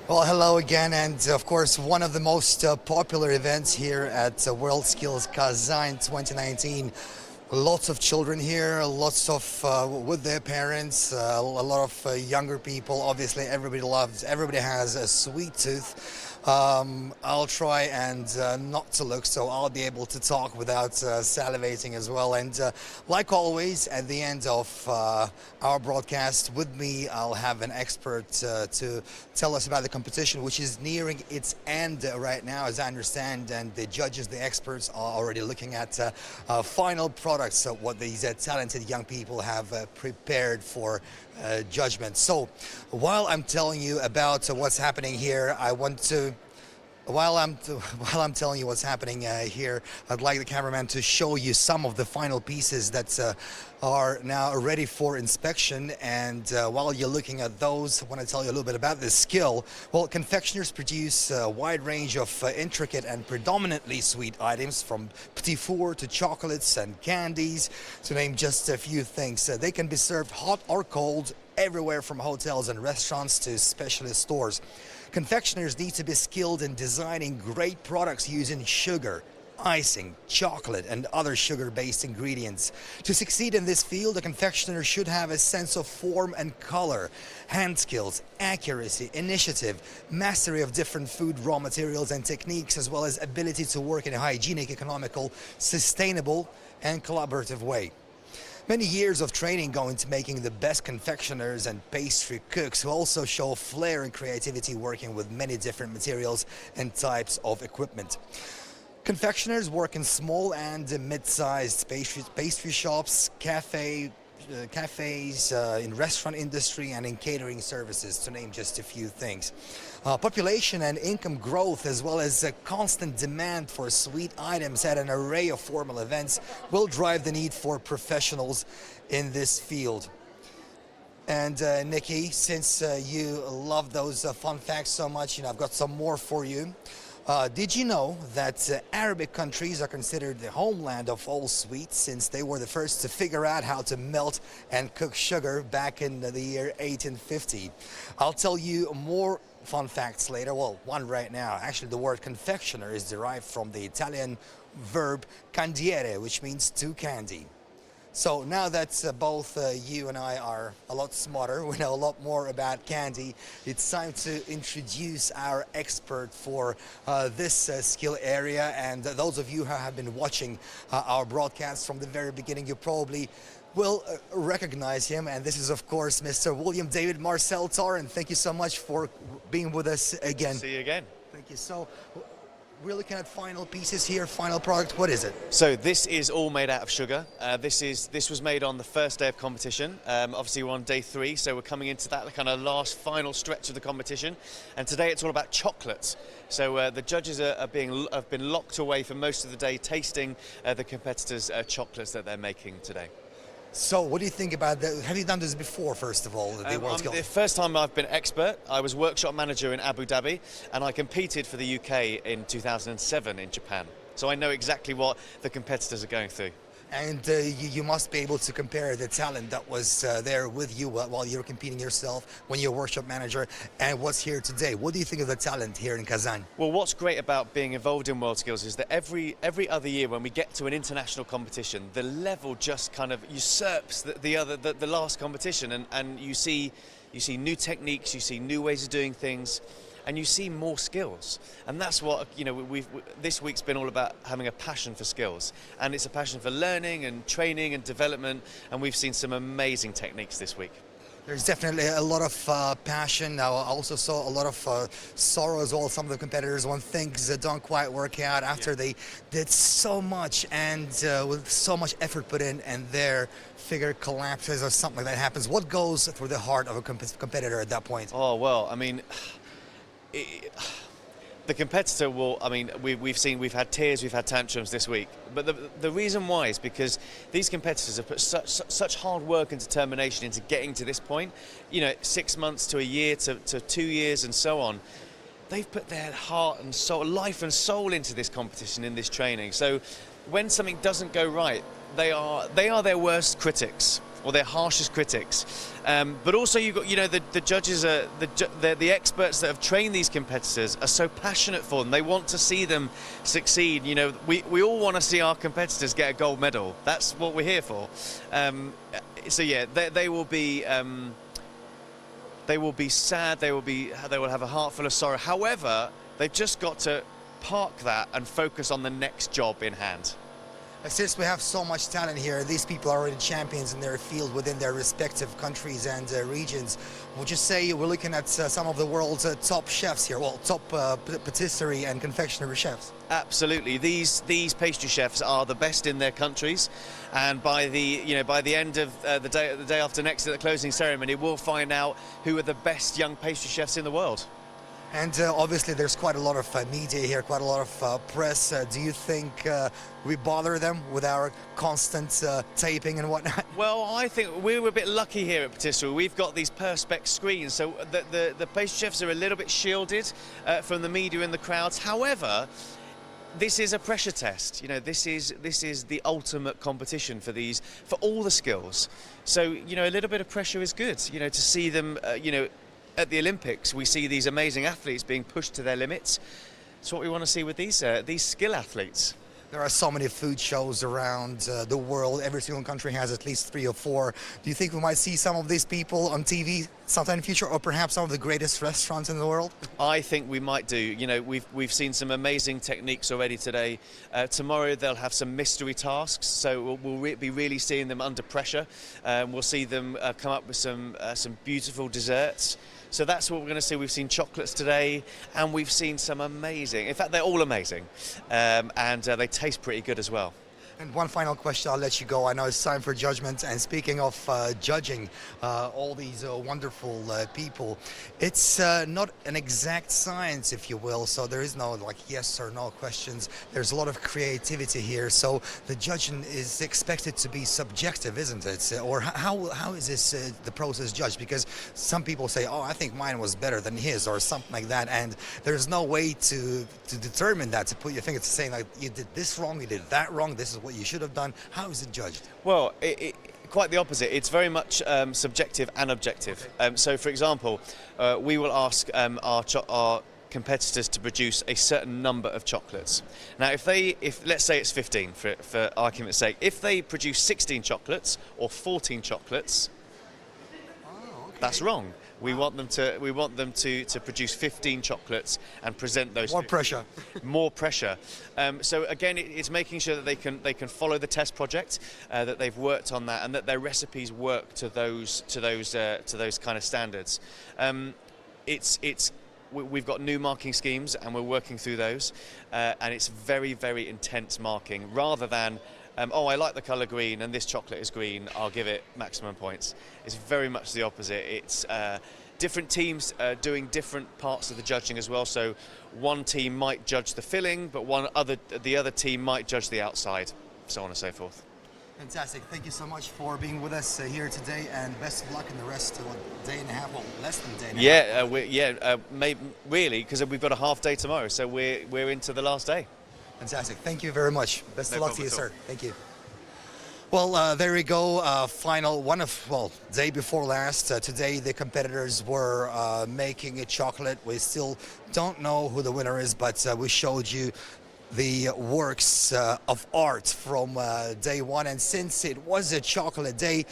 Well, hello again, and of course, one of the most popular events here at World Skills Kazan 2019. Lots of children here, lots of with their parents, a lot of younger people. Obviously, everybody has a sweet tooth. I'll try and not to look, so I'll be able to talk without salivating as well. And like always, at the end of our broadcast, with me, I'll have an expert to tell us about the competition, which is nearing its end right now, as I understand. And the judges, the experts, are already looking at final products, so what these talented young people have prepared for judgment. So, while I'm telling you about what's happening here, I want to while I'm while I'm telling you what's happening here, I'd like the cameraman to show you some of the final pieces that are now ready for inspection. And while you're looking at those, I want to tell you a little bit about this skill. Well, confectioners produce a wide range of intricate and predominantly sweet items, from petit four to chocolates and candies, to name just a few things. They can be served hot or cold, everywhere from hotels and restaurants to specialist stores. Confectioners need to be skilled in designing great products using sugar, icing, chocolate, and other sugar-based ingredients. To succeed in this field, a confectioner should have a sense of form and color, hand skills, accuracy, initiative, mastery of different food raw materials and techniques, as well as ability to work in a hygienic, economical, sustainable, and collaborative way. Many years of training go into making the best confectioners and pastry cooks, who also show flair and creativity working with many different materials and types of equipment. Confectioners work in small and mid-sized pastry shops, cafes, in restaurant industry, and in catering services, to name just a few things. Population and income growth, as well as a constant demand for sweet items at an array of formal events, will drive the need for professionals in this field. And Nikki, since you love those fun facts so much, I've got some more for you. Did you know that Arabic countries are considered the homeland of all sweets, since they were the first to figure out how to melt and cook sugar back in the year 1850? I'll tell you more fun facts later. Well, one right now. Actually, the word confectioner is derived from the Italian verb candiere, which means to candy. So now that both you and I are a lot smarter, we know a lot more about candy, it's time to introduce our expert for this skill area. And those of you who have been watching our broadcast from the very beginning, you probably will recognize him. And this is, of course, Mr. William David Marcel Torren. Thank you so much for being with us again. See you again. Thank you. So, we're looking at final pieces here, final product. What is it? So this is all made out of sugar. This was made on the first day of competition. Obviously we're on day 3, so we're coming into that kind of last final stretch of the competition. And today it's all about chocolates. So the judges have been locked away for most of the day tasting the competitors' chocolates that they're making today. So what do you think about that? Have you done this before, first of all? The first time I've been expert. I was workshop manager in Abu Dhabi, and I competed for the UK in 2007 in Japan. So I know exactly what the competitors are going through. And you must be able to compare the talent that was there with you while you were competing yourself, when you're workshop manager, and what's here today. What do you think of the talent here in Kazan? Well, what's great about being involved in World Skills is that every other year when we get to an international competition, the level just kind of usurps the last competition, and you see new techniques, you see new ways of doing things, and you see more skills. And that's what, this week's been all about, having a passion for skills. And it's a passion for learning and training and development, and we've seen some amazing techniques this week. There's definitely a lot of passion. I also saw a lot of sorrow as well. Some of the competitors, when things don't quite work out after they did so much and with so much effort put in, and their figure collapses or something like that happens. What goes through the heart of a competitor at that point? Oh, well, I mean, the competitor will, we've had tears, we've had tantrums this week. But the reason why is because these competitors have put such hard work and determination into getting to this point. 6 months to a year to 2 years and so on. They've put their heart and soul, life and soul into this competition, in this training. So when something doesn't go right, they are their worst critics. or their harshest critics. But also you've got, you know, the judges are the experts that have trained these competitors are so passionate for them. They want to see them succeed. You know, we all want to see our competitors get a gold medal. That's what we're here for. So yeah, they will be sad. They will have a heart full of sorrow. However, they've just got to park that and focus on the next job in hand. Since we have so much talent here, these people are already champions in their field within their respective countries and regions. Would you say we're looking at some of the world's top chefs here, well, top patisserie and confectionery chefs? Absolutely, these pastry chefs are the best in their countries, and by the end of the day after next at the closing ceremony, we'll find out who are the best young pastry chefs in the world. And obviously there's quite a lot of media here, quite a lot of press. Do you think we bother them with our constant taping and whatnot? Well, I think we're a bit lucky here at Pâtisserie. We've got these perspex screens, so the pastry chefs are a little bit shielded from the media and the crowds. However, this is a pressure test. You know, this is the ultimate competition for all the skills. So, you know, a little bit of pressure is good. You know, to see them, you know, at the Olympics, we see these amazing athletes being pushed to their limits. It's what we want to see with these skill athletes. There are so many food shows around the world. Every single country has at least 3 or 4. Do you think we might see some of these people on TV sometime in the future, or perhaps some of the greatest restaurants in the world? I think we might do. You know, we've seen some amazing techniques already today. Tomorrow they'll have some mystery tasks, so we'll be really seeing them under pressure. We'll see them come up with some beautiful desserts. So that's what we're going to see. We've seen chocolates today, and we've seen some amazing. In fact, they're all amazing, and they taste pretty good as well. And one final question, I'll let you go. I know it's time for judgment. And speaking of judging all these wonderful people, it's not an exact science, if you will. So there is no like yes or no questions. There's a lot of creativity here. So the judging is expected to be subjective, isn't it? Or how is this the process judged? Because some people say, oh, I think mine was better than his, or something like that. And there's no way to determine that, to put your finger to saying like you did this wrong, you did that wrong, this is what you should have done. How is it judged? Well, quite the opposite. It's very much subjective and objective. So, for example, we will ask our competitors to produce a certain number of chocolates. Now, if let's say it's 15 for argument's sake, if they produce 16 chocolates or 14 chocolates, that's wrong. We want them to produce 15 chocolates and present those. More pressure. More pressure. So again, it's making sure that they can follow the test project, that they've worked on that, and that their recipes work to those kind of standards. We've got new marking schemes, and we're working through those, and it's very, very intense marking, rather than oh, I like the colour green and this chocolate is green, I'll give it maximum points. It's very much the opposite. It's different teams doing different parts of the judging as well. So one team might judge the filling, but the other team might judge the outside, so on and so forth. Fantastic. Thank you so much for being with us here today, and best of luck in the rest of day and a half, well, less than a day and a half. Maybe, really, because we've got a half day tomorrow, so we're into the last day. Fantastic. Thank you very much. Best of luck to you, sir. Thank you. Well, there we go. Final one of, day before last. Today the competitors were making a chocolate. We still don't know who the winner is, but we showed you the works of art from day one. And since it was a chocolate day,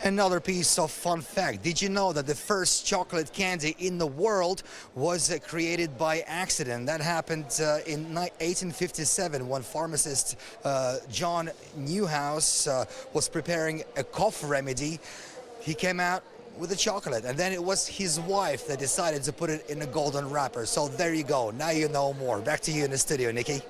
another piece of fun fact. Did you know that the first chocolate candy in the world was created by accident? That happened in 1857 when pharmacist John Newhouse was preparing a cough remedy. He came out with a chocolate, and then it was his wife that decided to put it in a golden wrapper. So there you go. Now you know more. Back to you in the studio, Nikki.